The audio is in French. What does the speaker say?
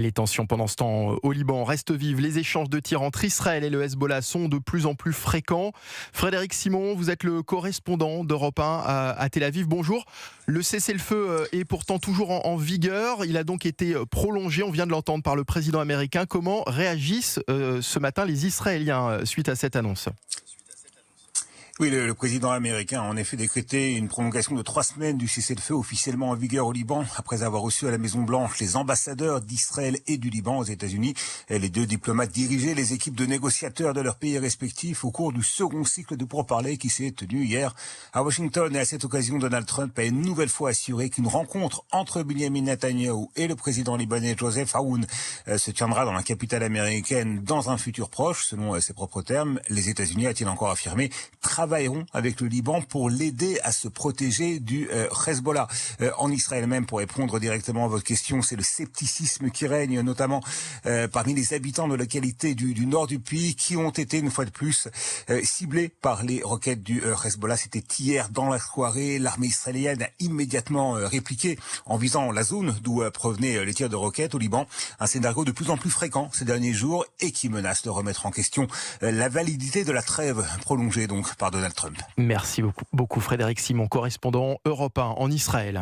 Les tensions pendant ce temps au Liban restent vives. Les échanges de tirs entre Israël et le Hezbollah sont de plus en plus fréquents. Frédéric Simon, vous êtes le correspondant d'Europe 1 à Tel Aviv. Bonjour. Le cessez-le-feu est pourtant toujours en vigueur. Il a donc été prolongé, on vient de l'entendre, par le président américain. Comment réagissent ce matin les Israéliens suite à cette annonce ? Oui, le président américain a en effet décrété une prolongation de 3 semaines du cessez-le-feu officiellement en vigueur au Liban, après avoir reçu à la Maison-Blanche les ambassadeurs d'Israël et du Liban aux États-Unis. Les deux diplomates dirigeaient les équipes de négociateurs de leurs pays respectifs au cours du second cycle de pourparlers qui s'est tenu hier à Washington. Et à cette occasion, Donald Trump a une nouvelle fois assuré qu'une rencontre entre Benjamin Netanyahu et le président libanais Joseph Aoun se tiendra dans la capitale américaine dans un futur proche. Selon ses propres termes, les États-Unis, a-t-il encore affirmé, travailleront avec le Liban pour l'aider à se protéger du Hezbollah. En Israël même, pour répondre directement à votre question, c'est le scepticisme qui règne, notamment parmi les habitants de localités du nord du pays qui ont été, une fois de plus, ciblés par les roquettes du Hezbollah. C'était hier dans la soirée. L'armée israélienne a immédiatement répliqué en visant la zone d'où provenaient les tirs de roquettes au Liban. Un scénario de plus en plus fréquent ces derniers jours et qui menace de remettre en question la validité de la trêve prolongée donc par Donald Trump. Merci beaucoup Frédéric Simon, correspondant Europe 1 en Israël.